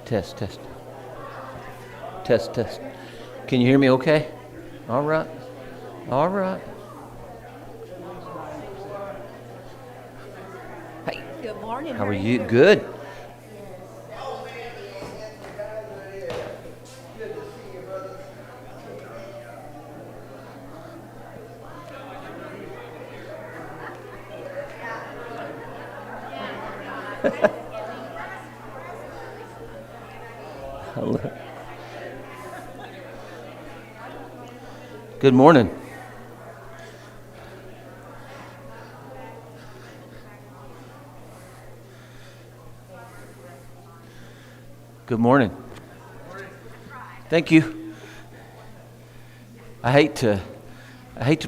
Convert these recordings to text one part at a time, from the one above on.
Test, test. Test, test. Can you hear me okay? All right. All right. Hey. Good morning. How are you? Good. Good morning. Good morning. Thank you. I hate to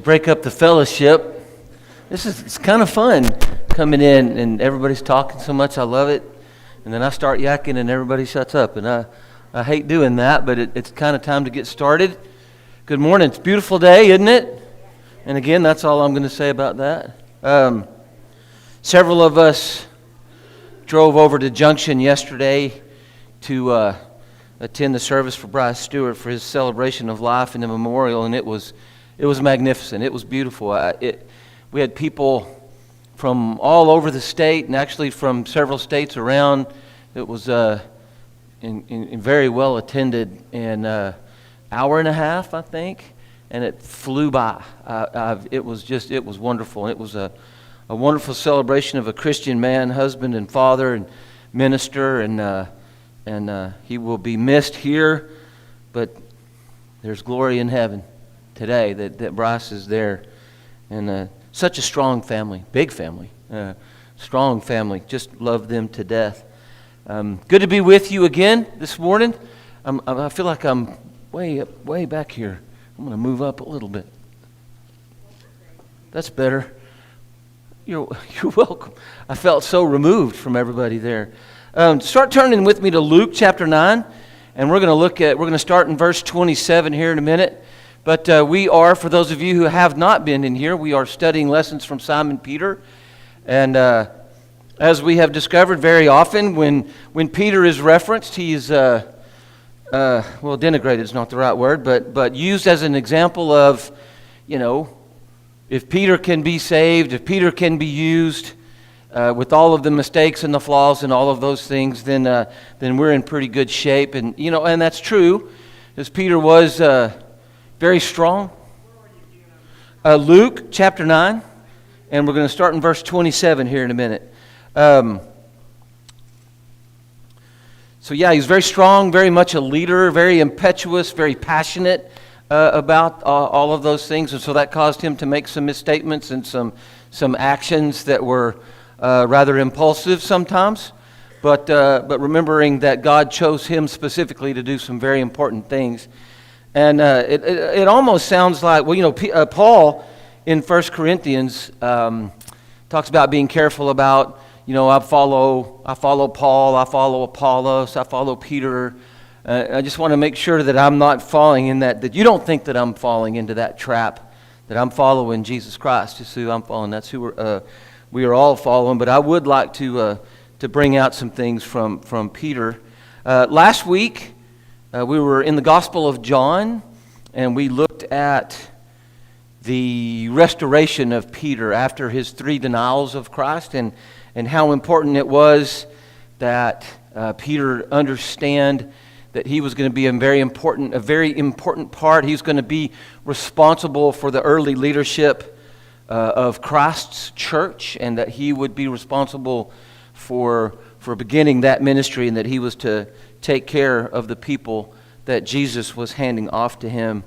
break up the fellowship. It's kind of fun coming in and everybody's talking so much. I love it. And then I start yakking and everybody shuts up. And I hate doing that, but it's kind of time to get started. Good morning. It's a beautiful day, isn't it? And again, that's all I'm going to say about that. Several of us drove over to Junction yesterday to attend the service for Bryce Stewart for his celebration of life and the memorial, and it was magnificent. It was beautiful. We had people from all over the state, and actually from several states around. It was in very well attended, and hour and a half, I think, and it flew by. It was wonderful. And it was a wonderful celebration of a Christian man, husband and father and minister, and he will be missed here, but there's glory in heaven today that Bryce is there, and such a strong family, big family, strong family. Just love them to death. Good to be with you again this morning. I feel like I'm way back here. I'm going to move up a little bit. That's better. You're welcome. I felt so removed from everybody there. Start turning with me to Luke chapter 9, and we're going to start in verse 27 here in a minute. But we are, for those of you who have not been in here, we are studying lessons from Simon Peter. And as we have discovered very often, when Peter is referenced, he's denigrated is not the right word, but used as an example of, if Peter can be saved, if Peter can be used with all of the mistakes and the flaws and all of those things, then we're in pretty good shape. And and that's true, as Peter was very strong. Luke chapter 9, and we're going to start in verse 27 here in a minute. So he's very strong, very much a leader, very impetuous, very passionate about all of those things, and so that caused him to make some misstatements and some actions that were rather impulsive sometimes. But remembering that God chose him specifically to do some very important things, and it almost sounds like Paul in 1 Corinthians talks about being careful about. I follow Paul, I follow Apollos, I follow Peter. I just want to make sure that I'm not falling in that you don't think that I'm falling into that trap, that I'm following Jesus Christ. Just who I'm following. That's who we are all following. But I would like to bring out some things from Peter. Last week, we were in the Gospel of John, and we looked at the restoration of Peter after his 3 denials of Christ, and how important it was that Peter understand that he was going to be a very important part. He's going to be responsible for the early leadership of Christ's church, and that he would be responsible for beginning that ministry, and that he was to take care of the people that Jesus was handing off to him.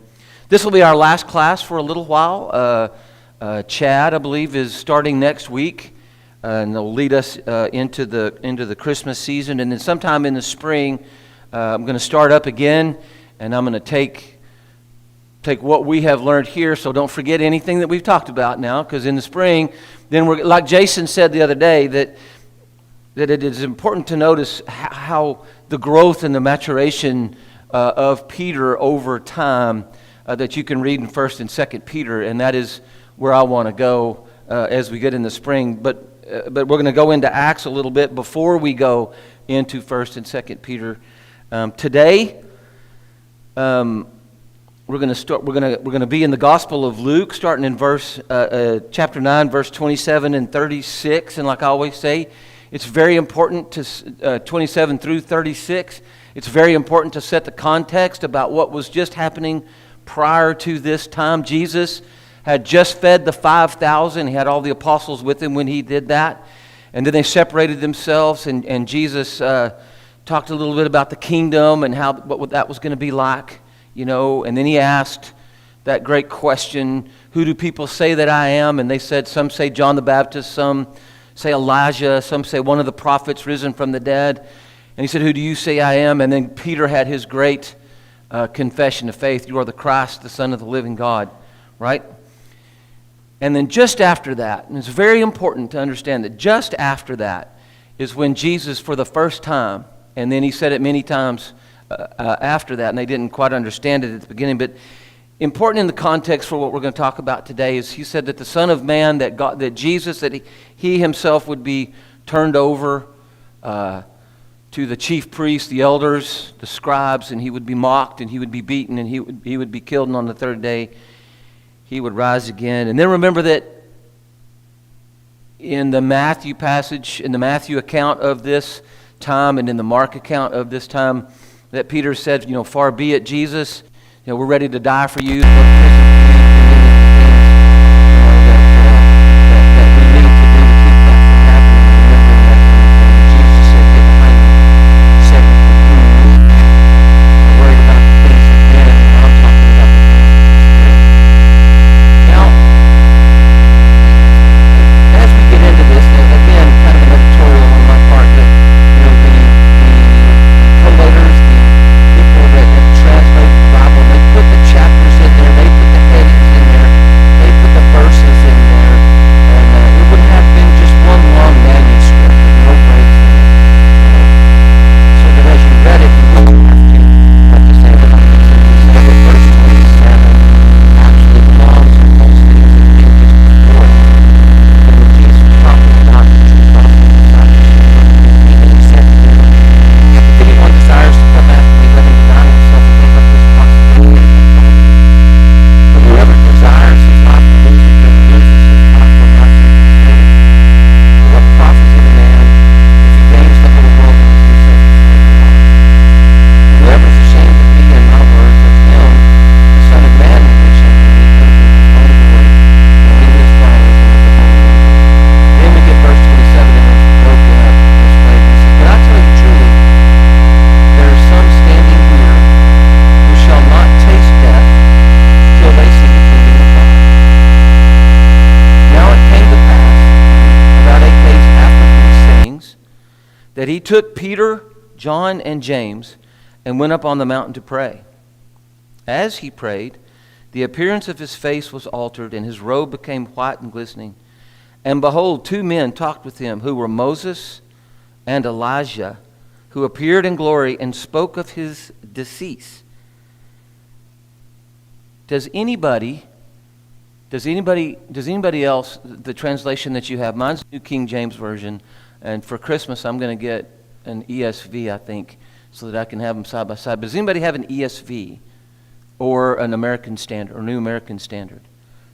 This will be our last class for a little while. Chad, I believe, is starting next week. And they'll lead us into the Christmas season, and then sometime in the spring, I'm going to start up again, and I'm going to take what we have learned here. So don't forget anything that we've talked about now, because in the spring, then we're like Jason said the other day that it is important to notice how the growth and the maturation of Peter over time that you can read in 1 and 2 Peter, and that is where I want to go as we get in the spring. But we're going to go into Acts a little bit before we go into 1 and 2 Peter. Today, we're going to be in the Gospel of Luke, starting in chapter 9, verse 27 and 36. And like I always say, it's very important to 27 through 36. It's very important to set the context about what was just happening prior to this time. Jesus had just fed the 5,000. He had all the apostles with him when he did that. And then they separated themselves, and Jesus talked a little bit about the kingdom and what that was going to be like, And then he asked that great question, who do people say that I am? And they said, some say John the Baptist, some say Elijah, some say one of the prophets risen from the dead. And he said, who do you say I am? And then Peter had his great confession of faith. You are the Christ, the Son of the living God, right? And then just after that, and it's very important to understand that just after that is when Jesus, for the first time, and then he said it many times after that, and they didn't quite understand it at the beginning, but important in the context for what we're going to talk about today is he said that the Son of Man, that Jesus, that he himself would be turned over to the chief priests, the elders, the scribes, and he would be mocked, and he would be beaten, and he would be killed, and on the third day he would rise again. And then remember that in the Matthew passage, in the Matthew account of this time, and in the Mark account of this time, that Peter said, far be it, Jesus, we're ready to die for you. That he took Peter, John, and James and went up on the mountain to pray. As he prayed, the appearance of his face was altered, and his robe became white and glistening. And behold, two men talked with him, who were Moses and Elijah, who appeared in glory and spoke of his decease. Does anybody else, the translation that you have, mine's New King James Version, and for Christmas I'm going to get an ESV, I think, so that I can have them side by side. But does anybody have an ESV or an American Standard or New American Standard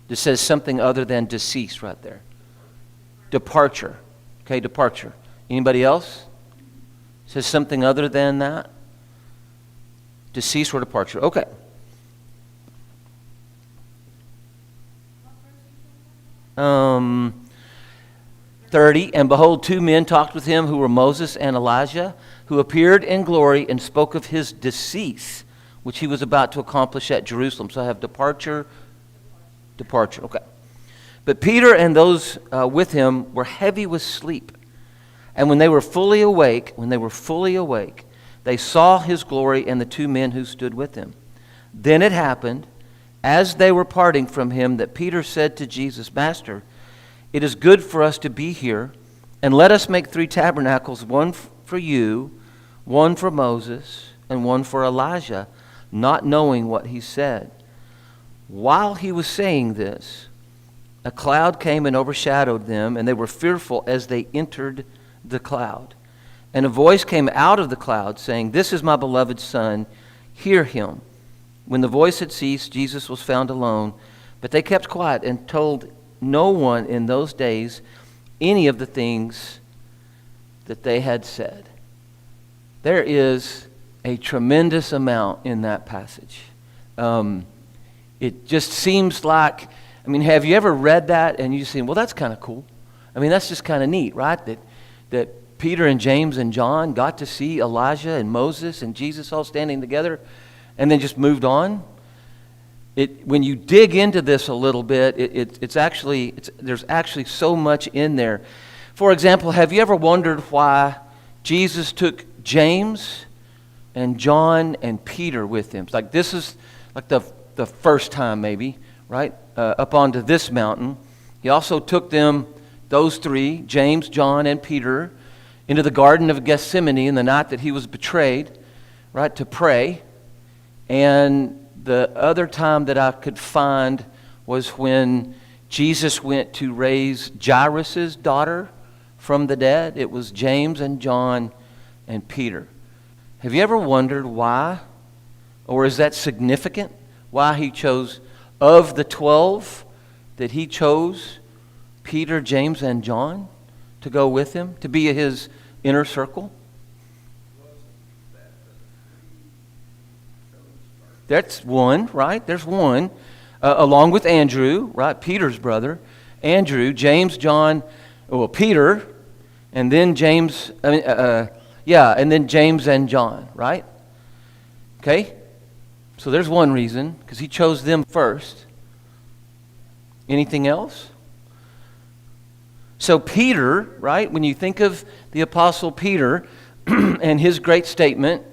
that says something other than decease right there? Departure. Okay, departure. Anybody else? Says something other than that? Decease or departure. Okay. Um... 30, and behold, two men talked with him, who were Moses and Elijah, who appeared in glory and spoke of his decease, which he was about to accomplish at Jerusalem. So I have departure. Okay. But Peter and those with him were heavy with sleep. And when they were fully awake, they saw his glory and the two men who stood with him. Then it happened, as they were parting from him, that Peter said to Jesus, Master, it is good for us to be here, and let us make 3 tabernacles, one for you, one for Moses, and one for Elijah, not knowing what he said. While he was saying this, a cloud came and overshadowed them, and they were fearful as they entered the cloud. And a voice came out of the cloud saying, "This is my beloved Son, hear him." When the voice had ceased, Jesus was found alone. But they kept quiet and told no one in those days any of the things that they had said. There is a tremendous amount in that passage. It just seems like, have you ever read that and you think, well, that's kind of cool. That's just kind of neat, right? That Peter and James and John got to see Elijah and Moses and Jesus all standing together and then just moved on. When you dig into this a little bit, there's actually so much in there. For example, have you ever wondered why Jesus took James and John and Peter with him? This is like the first time maybe, right? Up onto this mountain. He also took them, those three, James, John, and Peter, into the Garden of Gethsemane in the night that he was betrayed, right, to pray. And the other time that I could find was when Jesus went to raise Jairus' daughter from the dead. It was James and John and Peter. Have you ever wondered why? Or is that significant? Why he chose, of the 12, that he chose Peter, James, and John to go with him, to be his inner circle? That's one, right? There's one. Along with Andrew, right? Peter's brother. Andrew, James, John, Peter, and then James, and then James and John, right? Okay? So there's one reason, because he chose them first. Anything else? So Peter, right? When you think of the Apostle Peter and his great statement,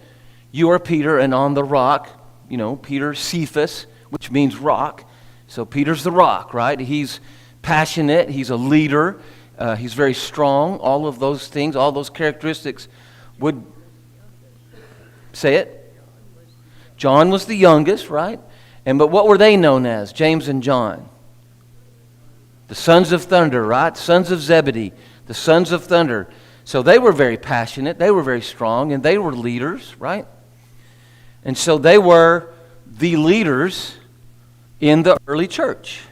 "You are Peter, and on the rock," Peter, Cephas, which means rock. So Peter's the rock, right? He's passionate. He's a leader. He's very strong. All of those things, all those characteristics would... Say it. John was the youngest, right? But what were they known as, James and John? The sons of thunder, right? Sons of Zebedee, the sons of thunder. So they were very passionate. They were very strong, and they were leaders, right? And so they were the leaders in the early church.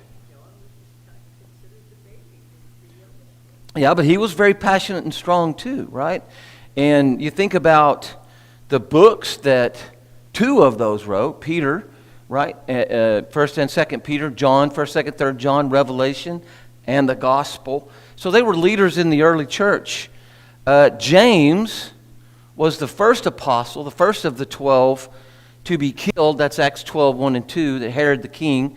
Yeah, but he was very passionate and strong too, right? And you think about the books that two of those wrote, Peter, right? 1st and 2nd Peter, John, 1st, 2nd, 3rd John, Revelation, and the Gospel. So they were leaders in the early church. James was the first apostle, the first of the 12 to be killed. That's Acts 12, 1 and 2, that Herod the king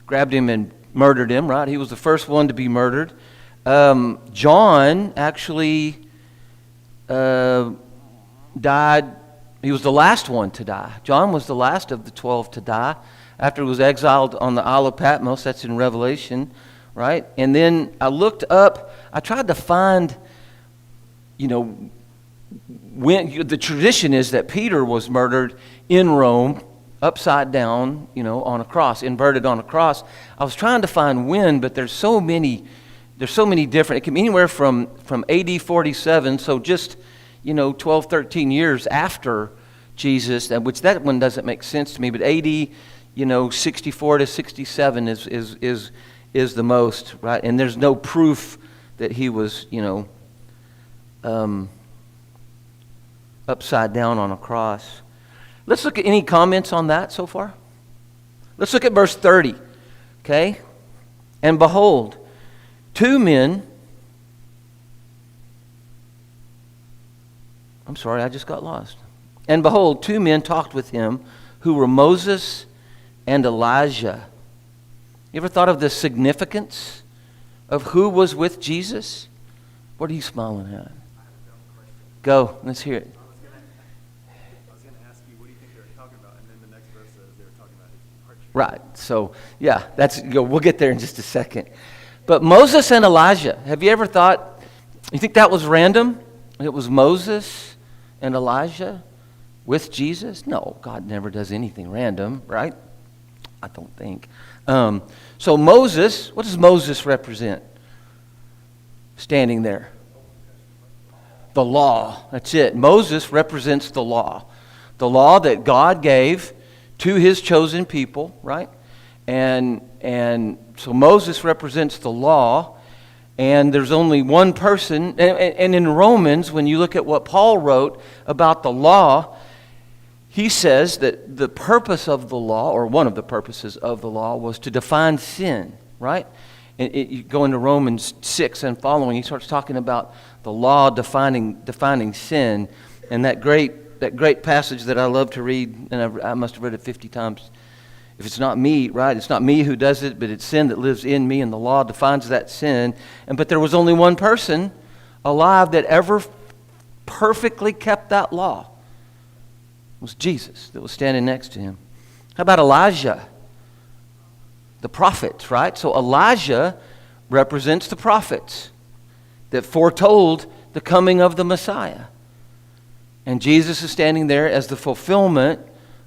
grabbed him and murdered him, right? He was the first one to be murdered. John actually died. He was the last one to die. John was the last of the 12 to die after he was exiled on the Isle of Patmos. That's in Revelation, right? And then I looked up, I tried to find, when the tradition is that Peter was murdered in Rome, upside down, on a cross, inverted on a cross. I was trying to find when, but there's so many different. It can be anywhere from AD 47, so just 12, 13 years after Jesus, which that one doesn't make sense to me, but AD 64 to 67 is the most, right? And there's no proof that he was upside down on a cross. Let's look at any comments on that so far. Let's look at verse 30. Okay? And behold, two men... I'm sorry, I just got lost. And behold, two men talked with him who were Moses and Elijah. You ever thought of the significance of who was with Jesus? What are you smiling at? Go, let's hear it. I was going to ask you, what do you think they were talking about? And then the next verse says they were talking about his heart. Right, so yeah, we'll get there in just a second. But Moses and Elijah, have you ever thought, you think that was random? It was Moses and Elijah with Jesus? No, God never does anything random, right? I don't think. So Moses, what does Moses represent? Standing there. The law. That's it. Moses represents the law. The law that God gave to his chosen people, right? And so Moses represents the law, and there's only one person. And in Romans, when you look at what Paul wrote about the law, he says that the purpose of the law, or one of the purposes of the law, was to define sin, right? And you go into Romans 6 and following, he starts talking about the law defining sin, and that great passage that I love to read, and I must have read it 50 times. If it's not me, right? It's not me who does it, but it's sin that lives in me, and the law defines that sin. But there was only one person alive that ever perfectly kept that law. It was Jesus that was standing next to him. How about Elijah? The prophets, right? So Elijah represents the prophets that foretold the coming of the Messiah. And Jesus is standing there as the fulfillment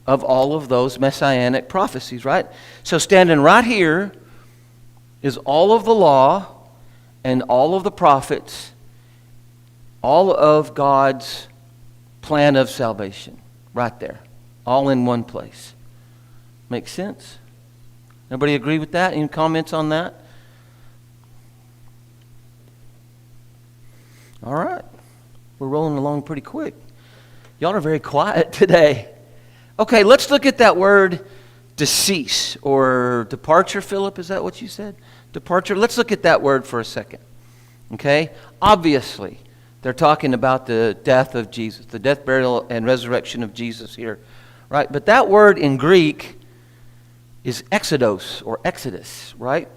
of all of those messianic prophecies, right? So standing right here is all of the law and all of the prophets, all of God's plan of salvation, right there, all in one place. Make sense? Everybody agree with that? Any comments on that? All right. We're rolling along pretty quick. Y'all are very quiet today. Okay, let's look at that word decease or departure. Philip, is that what you said? Departure. Let's look at that word for a second. Okay? Obviously, they're talking about the death of Jesus, the death, burial, and resurrection of Jesus here. Right? But that word in Greek is exodos or exodus, right?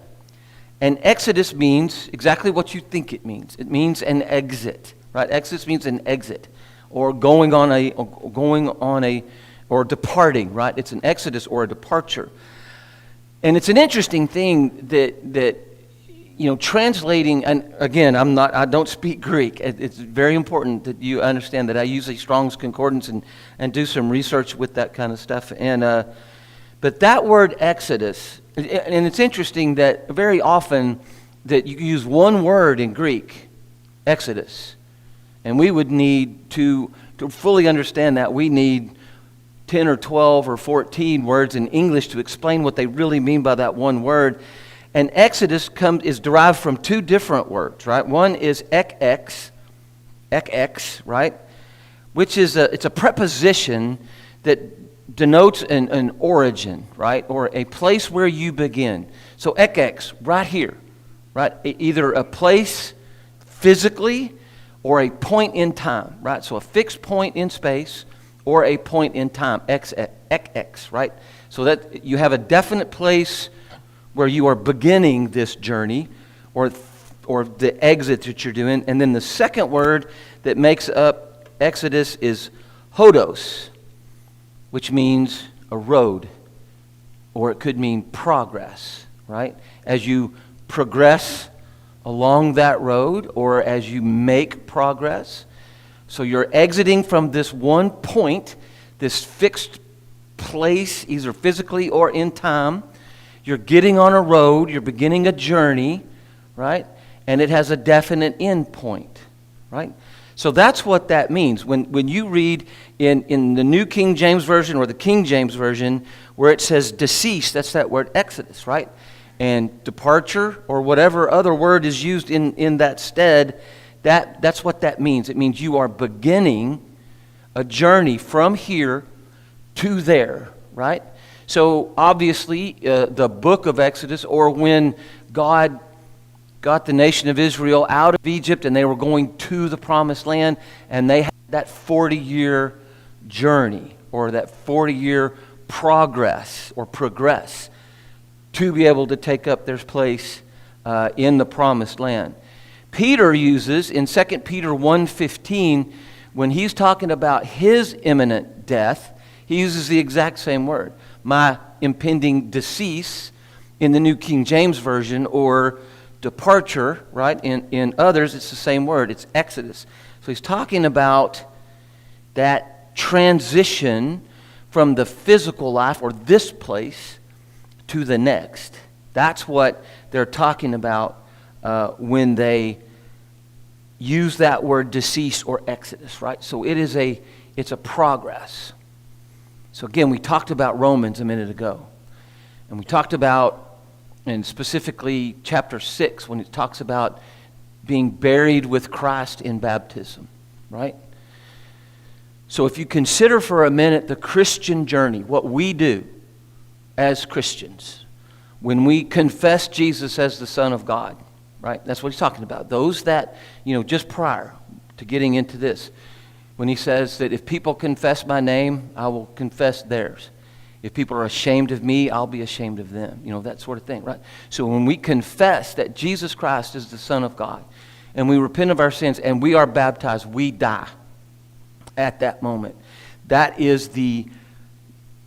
And exodus means exactly what you think it means. It means an exit, right? Exodus means an exit, or going on a, or departing, right? It's an exodus or a departure. And it's an interesting thing that translating, and again, I don't speak Greek. It's very important that you understand that I use a Strong's Concordance and do some research with that kind of stuff. But that word exodus, and it's interesting that very often that you use one word in Greek, exodus, and we would need to fully understand that, we need 10 or 12 or 14 words in English to explain what they really mean by that one word. And exodus is derived from two different words, right? One is ekx, right? Which is it's a preposition that denotes an origin, right? Or a place where you begin. So ekx, right here, right? Either a place physically or a point in time, right? So a fixed point in space or a point in time, ekx, right? So that you have a definite place where you are beginning this journey or the exit that you're doing. And then the second word that makes up exodus is hodos, which means a road, or it could mean progress, right? As you progress along that road, or as you make progress. So you're exiting from this one point, this fixed place, either physically or in time. You're getting on a road, you're beginning a journey, right? And it has a definite end point, right? So that's what that means. When you read in the New King James Version or the King James Version where it says decease, that's that word exodus, right? And departure or whatever other word is used in that stead, that's what that means. It means you are beginning a journey from here to there, right? So obviously the book of Exodus, or when God got the nation of Israel out of Egypt and they were going to the promised land, and they had that 40-year journey or that 40-year progress to be able to take up their place in the promised land. Peter uses in 2 Peter 1:15, when he's talking about his imminent death, he uses the exact same word. My impending decease in the New King James Version, or departure, right? In others, it's the same word. It's exodus. So he's talking about that transition from the physical life, or this place, to the next. That's what they're talking about when they use that word decease or exodus, right? So it's a progress. So again, we talked about Romans a minute ago. And we talked about, and specifically chapter 6, when it talks about being buried with Christ in baptism, right? So if you consider for a minute the Christian journey, what we do as Christians, when we confess Jesus as the Son of God, right? That's what he's talking about. Those that, just prior to getting into this, when he says that if people confess my name, I will confess theirs. If people are ashamed of me, I'll be ashamed of them. That sort of thing, right? So when we confess that Jesus Christ is the Son of God, and we repent of our sins, and we are baptized, we die at that moment. That is the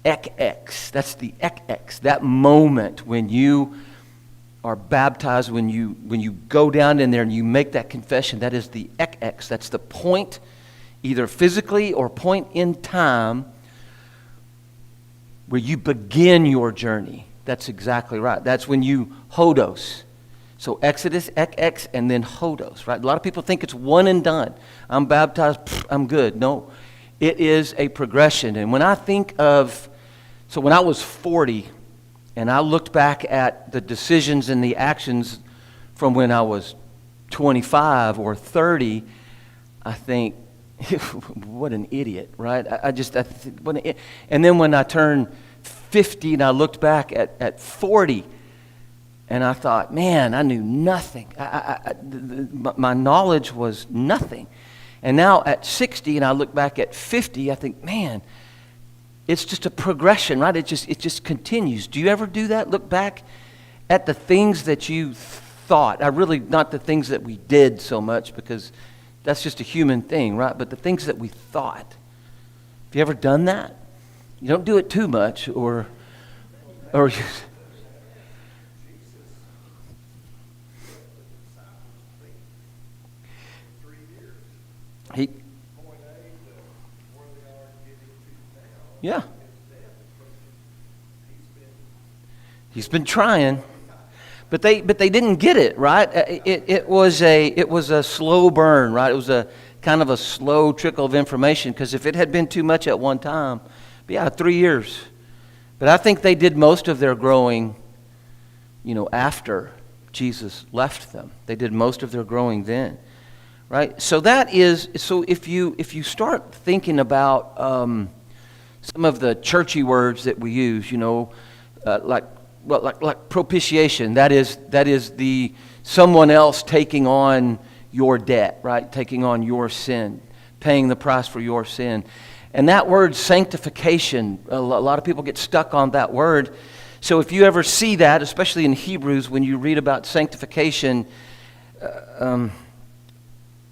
ek-ex. That's the ek-ex. That moment when you are baptized, when you go down in there and you make that confession, that is the ek-ex. That's the point, either physically or point in time, where you begin your journey. That's exactly right. That's when you hodos. So Exodus, ek-ex, and then hodos, right? A lot of people think it's one and done. I'm baptized, I'm good. No, it is a progression. And when I think of, so when I was 40, and I looked back at the decisions and the actions from when I was 25 or 30, I think, what an idiot, right? And then when I turned 50 and I looked back at 40, and I thought, man, I knew nothing. My knowledge was nothing. And now at 60 and I look back at 50, I think, man, it's just a progression, right? It just continues. Do you ever do that? Look back at the things that you thought. Not the things that we did so much, because that's just a human thing, right? But the things that we thought. Have you ever done that? You don't do it too much, or yeah. He's been trying, but they didn't get it, right? It was a slow burn, right? It was a kind of a slow trickle of information, because if it had been too much at one time, 3 years. But I think they did most of their growing, after Jesus left them. They did most of their growing then, right? So if you start thinking about some of the churchy words that we use, like propitiation. That is the someone else taking on your debt, right? Taking on your sin, paying the price for your sin. And that word sanctification, a lot of people get stuck on that word. So if you ever see that, especially in Hebrews, when you read about sanctification,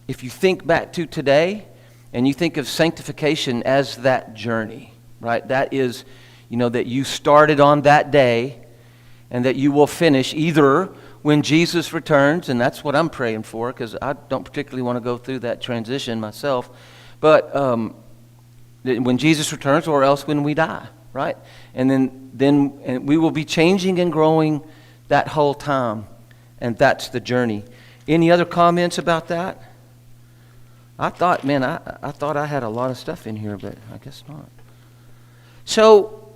if you think back to today and you think of sanctification as that journey, right? That is, that you started on that day and that you will finish either when Jesus returns, and that's what I'm praying for, because I don't particularly want to go through that transition myself, but when Jesus returns, or else when we die, right? And then we will be changing and growing that whole time, and that's the journey. Any other comments about that? I thought I had a lot of stuff in here, but I guess not. So,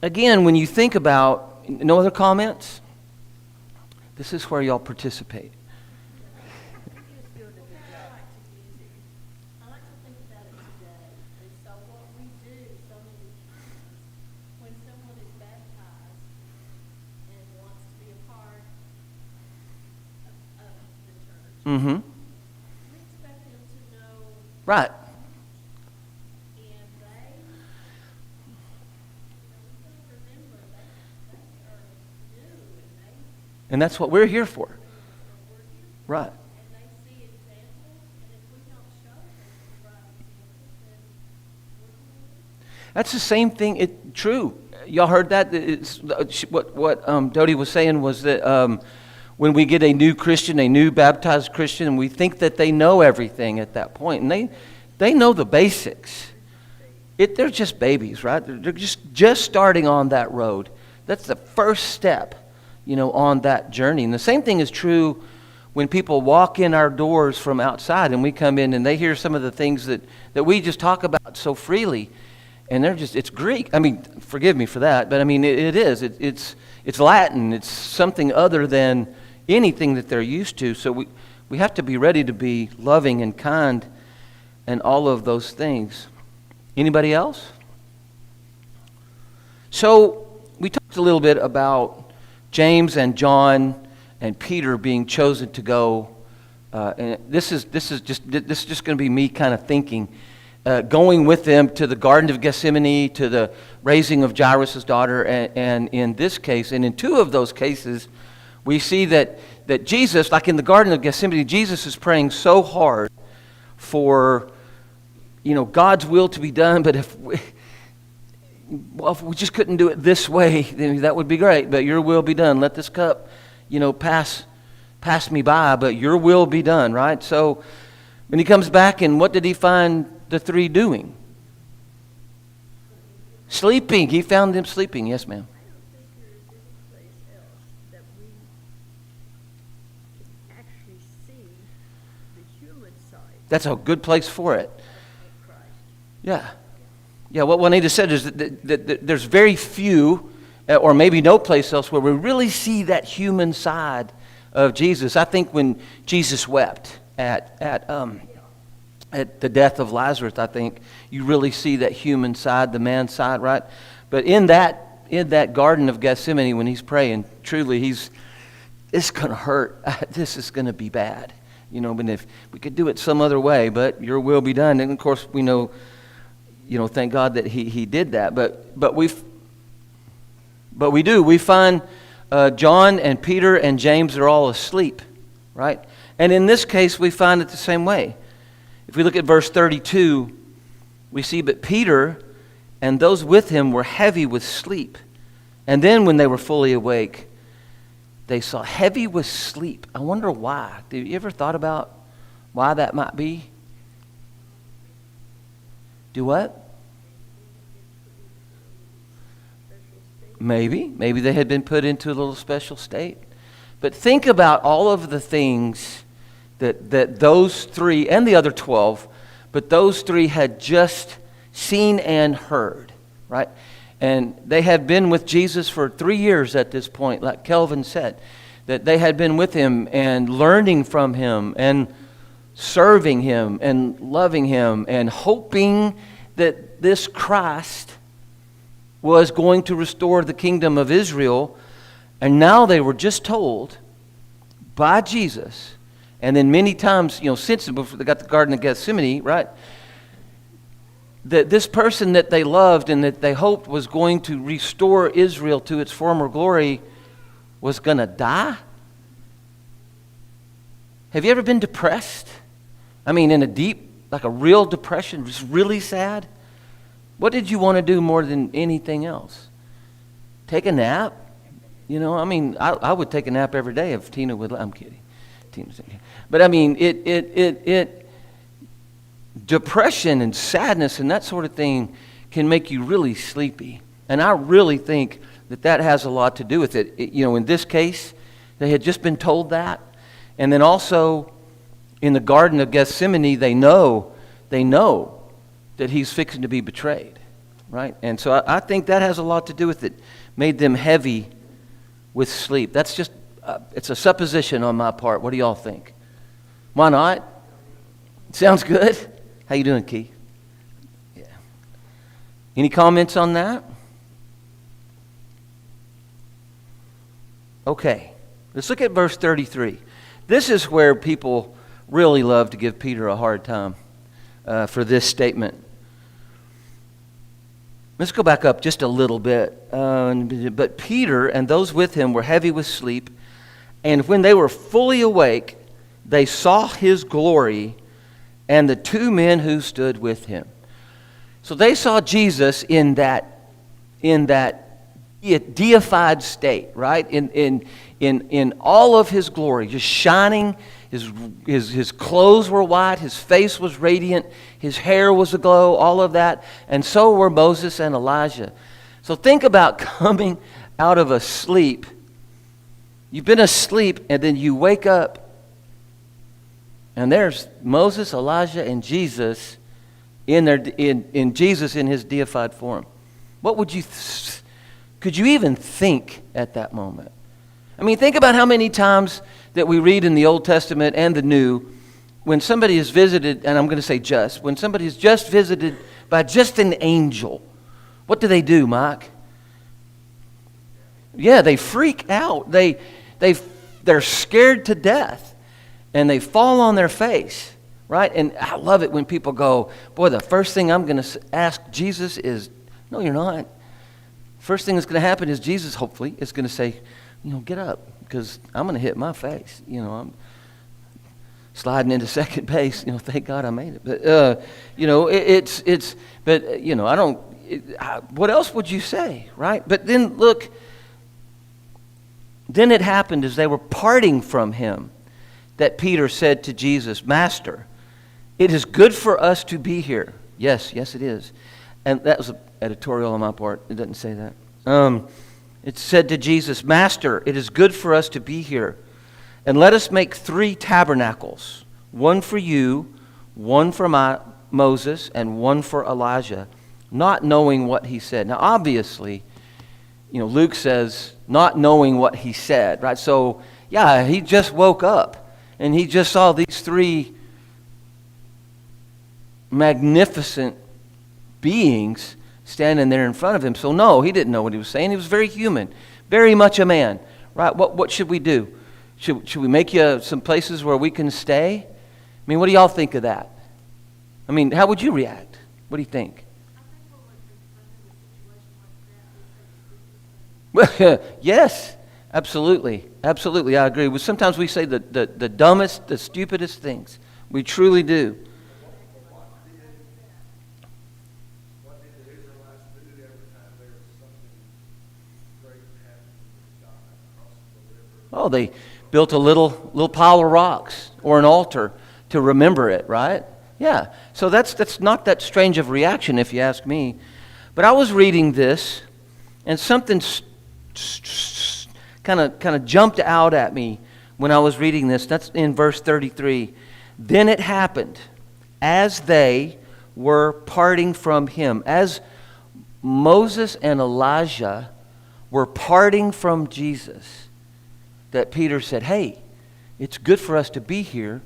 again, when you think about, no other comments? This is where y'all participate. I like to think about it today. And so what we do so many times when someone is baptized and wants to be a part of the church, Mm-hmm. we expect them to know, Right. and they, we don't remember that they are new, And that's what we're here for. and we're here, Right. and they see examples, and if we don't show them the right examples, then we're going to. That's the same thing. True. Y'all heard that? What Dodie was saying was that when we get a new Christian, a new baptized Christian, and we think that they know everything at that point, and they know the basics. They're just babies, right? They're just starting on that road. That's the first step, on that journey. And the same thing is true when people walk in our doors from outside and we come in and they hear some of the things that we just talk about so freely, and it's Greek. I mean, forgive me for that, but I mean, it is. It's Latin. It's something other than anything that they're used to. So we have to be ready to be loving and kind and all of those things. Anybody else? So we talked a little bit about James and John and Peter being chosen to go. And this is just going to be me kind of thinking, going with them to the Garden of Gethsemane, to the raising of Jairus' daughter, and in this case, and in two of those cases, we see that Jesus, like in the Garden of Gethsemane, Jesus is praying so hard for, God's will to be done, but if we just couldn't do it this way, then that would be great, but your will be done. Let this cup, pass me by, but your will be done, right? So when he comes back, and what did he find the three doing? Sleeping. He found them sleeping. Yes, ma'am. I don't think there is any place else that we can actually see the human side That's a good place for it. of Christ. Yeah. Yeah, what Juanita said is that there's very few, or maybe no place else, where we really see that human side of Jesus. I think when Jesus wept at the death of Lazarus, I think you really see that human side, the man side, right? But in that Garden of Gethsemane, when he's praying, truly it's going to hurt. This is going to be bad. But if we could do it some other way, but your will be done. And of course, we know, thank God that he did that. But we find John and Peter and James are all asleep, right? And in this case, we find it the same way. If we look at verse 32, we see, but Peter and those with him were heavy with sleep. And then when they were fully awake, they saw heavy with sleep. I wonder why. Have you ever thought about why that might be? Do what? Maybe they had been put into a little special state. But think about all of the things that those three, and the other 12, but those three had just seen and heard, right? And they had been with Jesus for 3 years at this point, like Kelvin said, that they had been with him and learning from him and serving him and loving him and hoping that this Christ was going to restore the kingdom of Israel. And now they were just told by Jesus, and then many times, since before they got the Garden of Gethsemane, right, that this person that they loved and that they hoped was going to restore Israel to its former glory was going to die. Have you ever been depressed? I mean, in a deep, like a real depression, just really sad? What did you want to do more than anything else? Take a nap? I would take a nap every day if Tina would. I'm kidding. But I mean, depression and sadness and that sort of thing can make you really sleepy. And I really think that has a lot to do with it. In this case, they had just been told that. And then also in the Garden of Gethsemane, they know that he's fixing to be betrayed, right? And so I think that has a lot to do with it. Made them heavy with sleep. That's just, it's a supposition on my part. What do y'all think? Why not? Sounds good. How you doing, Keith? Yeah. Any comments on that? Okay. Let's look at verse 33. This is where people really love to give Peter a hard time for this statement. Let's go back up just a little bit. But Peter and those with him were heavy with sleep, and when they were fully awake, they saw his glory and the two men who stood with him. So they saw Jesus in that deified state, right? In all of his glory, just shining. His clothes were white, his face was radiant, his hair was aglow, all of that. And so were Moses and Elijah. So think about coming out of a sleep. You've been asleep and then you wake up And there's Moses, Elijah, and Jesus in Jesus in his deified form. What would you, could you even think at that moment? I mean, think about how many times that we read in the Old Testament and the New, when somebody is visited, and I'm going to say when somebody is just visited by just an angel, what do, Mike? Yeah, they freak out. They're scared to death, and they fall on their face, right? And I love it when people go, boy, the first thing I'm going to ask Jesus is, no, you're not. First thing that's going to happen is Jesus, hopefully, is going to say, get up, because I'm going to hit my face. I'm sliding into second base. Thank God I made it. But I don't. What else would you say, right? But then look. Then it happened as they were parting from him that Peter said to Jesus, Master, it is good for us to be here. Yes, it is. And that was an editorial on my part. It doesn't say that. It said to Jesus, Master, it is good for us to be here. And let us make 3 tabernacles, one for you, one for Moses, and one for Elijah, not knowing what he said. Now, obviously, Luke says, not knowing what he said, right? So, yeah, he just woke up, and he just saw these 3 magnificent beings standing there in front of him. So, no, he didn't know what he was saying. He was very human, very much a man, right? What should we do? Should we make you some places where we can stay? I mean, what do y'all think of that? I mean, how would you react? What do you think? Yes, absolutely. Absolutely, I agree. Sometimes we say the dumbest, the stupidest things. We truly do. What did the Israelites do every time there was something great happening with God across the river? Oh, they built a little pile of rocks or an altar to remember it, right? Yeah. So that's not that strange of reaction, if you ask me. But I was reading this, and something kind of jumped out at me when I was reading this. That's in verse 33. Then it happened, as they were parting from him, as Moses and Elijah were parting from Jesus, that Peter said, hey, it's good for us to be here.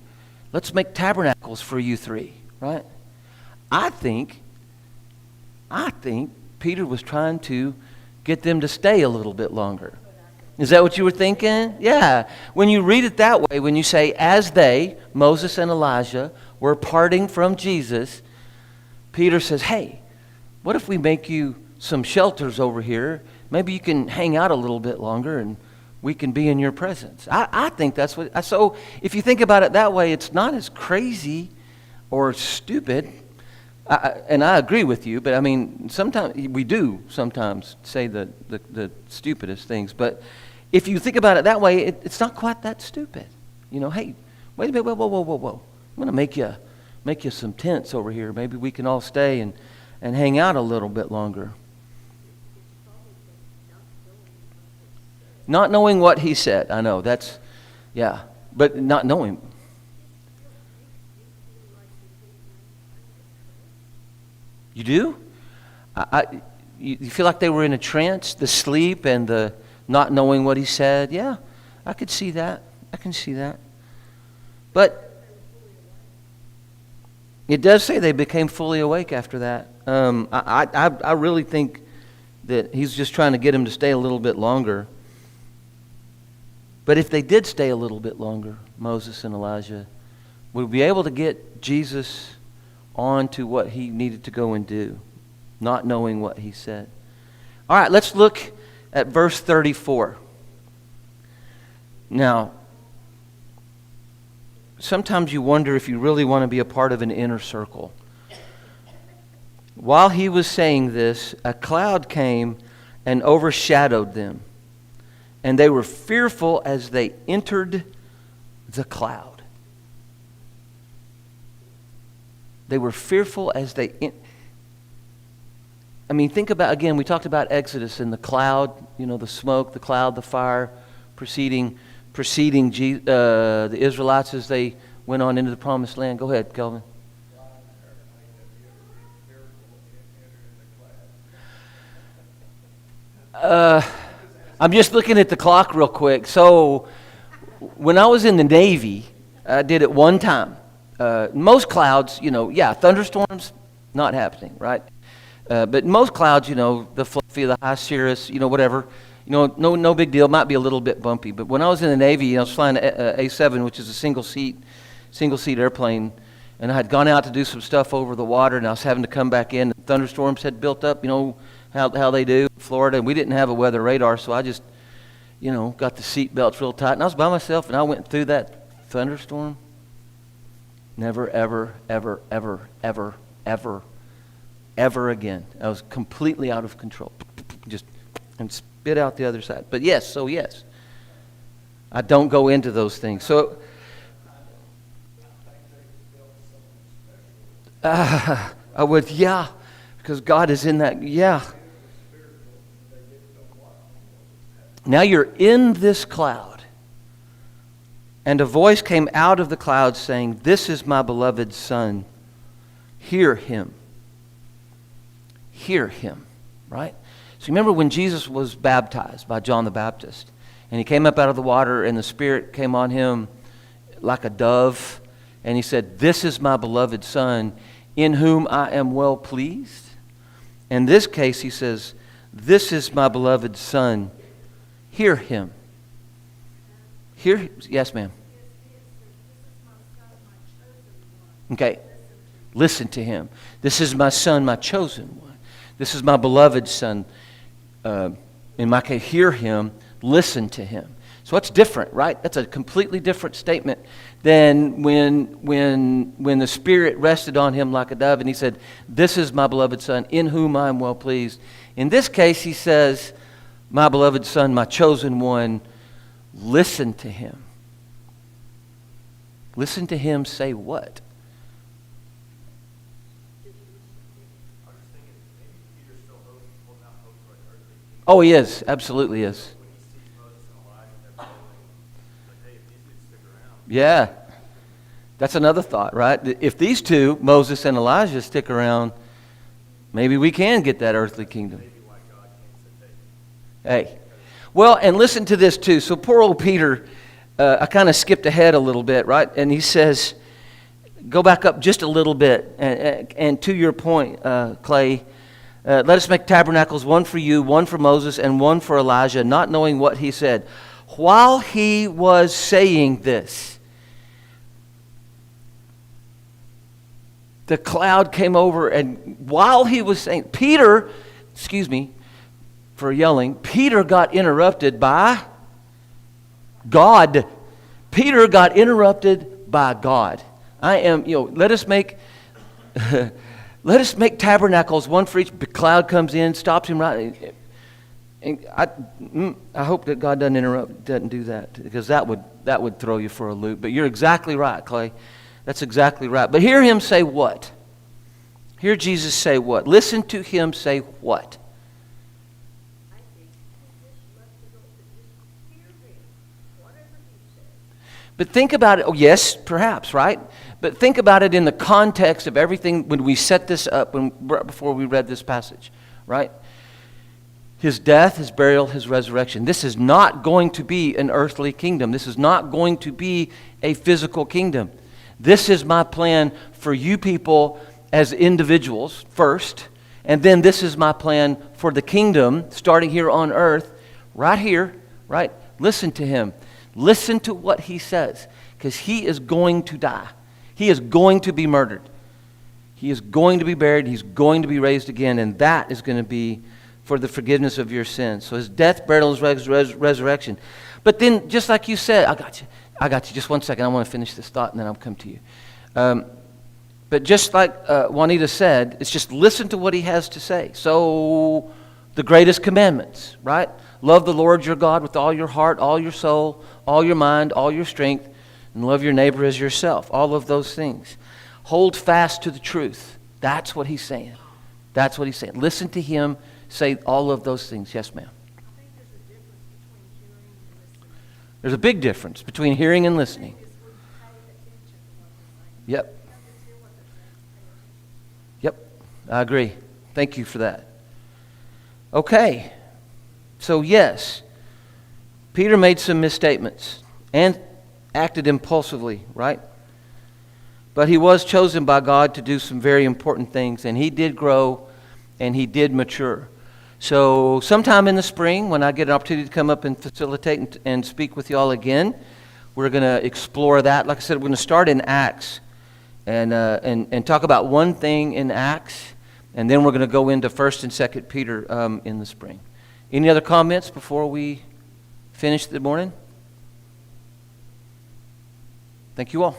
Let's make tabernacles for you 3, right? I think Peter was trying to get them to stay a little bit longer. Is that what you were thinking? Yeah. When you read it that way, when you say, as they, Moses and Elijah, were parting from Jesus, Peter says, hey, what if we make you some shelters over here? Maybe you can hang out a little bit longer and we can be in your presence. I think that's what... So if you think about it that way, it's not as crazy or stupid. And I agree with you, but I mean, sometimes we do sometimes say the stupidest things. But if you think about it that way, it's not quite that stupid. Hey, wait a minute, whoa. I'm going to make you some tents over here. Maybe we can all stay and hang out a little bit longer. Not knowing what he said. I know, that's, yeah. But not knowing. You do? You feel like they were in a trance, the sleep and the not knowing what he said? Yeah, I could see that. I can see that. But it does say they became fully awake after that. I really think that he's just trying to get them to stay a little bit longer. But if they did stay a little bit longer, Moses and Elijah, would we be able to get Jesus on to what he needed to go and do, not knowing what he said? All right, let's look at verse 34. Now, sometimes you wonder if you really want to be a part of an inner circle. While he was saying this, a cloud came and overshadowed them, and they were fearful as they entered the cloud. They were fearful as they... I mean, think about, again, we talked about Exodus and the cloud, the smoke, the cloud, the fire preceding the Israelites as they went on into the promised land. Go ahead, Kelvin. Brian, apparently, have you ever been fearful in entering the class? I'm just looking at the clock real quick. So, when I was in the Navy, I did it one time. Most clouds, thunderstorms, not happening, right? But most clouds, the Fluffy, the High Cirrus, whatever, no big deal. Might be a little bit bumpy. But when I was in the Navy, I was flying a A7, which is a single seat airplane, and I had gone out to do some stuff over the water, and I was having to come back in. Thunderstorms had built up, how they do in Florida, and we didn't have a weather radar, so I just, got the seat belts real tight, and I was by myself, and I went through that thunderstorm. Never, ever, ever, ever, ever, ever, ever again. I was completely out of control. And spit out the other side. But yes, I don't go into those things. So, I would, because God is in that, Now you're in this cloud, and a voice came out of the cloud saying, "This is my beloved Son. Hear him." Hear him, right? So remember when Jesus was baptized by John the Baptist, and he came up out of the water, and the Spirit came on him like a dove, and he said, "This is my beloved Son, in whom I am well pleased." In this case, he says, "This is my beloved Son. Hear him." Yes, ma'am. Okay. Listen to him. This is my Son, my chosen one. This is my beloved Son. In my case, hear him, listen to him. So it's different, right? That's a completely different statement than when the Spirit rested on him like a dove and he said, "This is my beloved Son, in whom I am well pleased." In this case, he says, "My beloved Son, my chosen one, listen to him." Listen to him say what? Oh, he is. Absolutely is. Yeah. That's another thought, right? If these two, Moses and Elijah, stick around, maybe we can get that earthly kingdom. Hey. Well, and listen to this too. So poor old Peter, I kind of skipped ahead a little bit, right? And he says, go back up just a little bit. And to your point, Clay, let us make tabernacles, one for you, one for Moses, and one for Elijah, not knowing what he said. While he was saying this, the cloud came over, and while he was saying, Peter got interrupted by God. Peter got interrupted by God. Let us make tabernacles, one for each. The cloud comes in, stops him right. And I hope that God doesn't do that, because that would throw you for a loop. But you're exactly right, Clay. That's exactly right. But hear him say what? Hear Jesus say what? Listen to him say what? I think he just left it open. Just hear him, whatever he says. But think about it. Oh, yes, perhaps, right? But think about it in the context of everything when we set this up, before we read this passage, right? His death, his burial, his resurrection. This is not going to be an earthly kingdom. This is not going to be a physical kingdom. This is my plan for you people as individuals first, and then this is my plan for the kingdom starting here on earth, right here, right? Listen to him. Listen to what he says, because he is going to die. He is going to be murdered. He is going to be buried. He's going to be raised again, and that is going to be for the forgiveness of your sins. So his death, burial, his resurrection. But then, just like you said, I got you. Just one second. I want to finish this thought, and then I'll come to you. But just like Juanita said, it's just listen to what he has to say. So the greatest commandments, right? Love the Lord your God with all your heart, all your soul, all your mind, all your strength, and love your neighbor as yourself. All of those things. Hold fast to the truth. That's what he's saying. That's what he's saying. Listen to him say all of those things. Yes, ma'am. I think there's a difference between hearing and listening. There's a big difference between hearing and listening. Is we pay attention to Yep. Yep, I agree. Thank you for that. Okay, so yes, Peter made some misstatements and acted impulsively, right? But he was chosen by God to do some very important things, and he did grow and he did mature. So sometime in the spring, when I get an opportunity to come up and facilitate and speak with you all again, we're going to explore that. Like I said, we're going to start in Acts and talk about one thing in Acts, and then we're going to go into 1st and 2nd Peter in the spring. Any other comments before we finish the morning? Thank you all.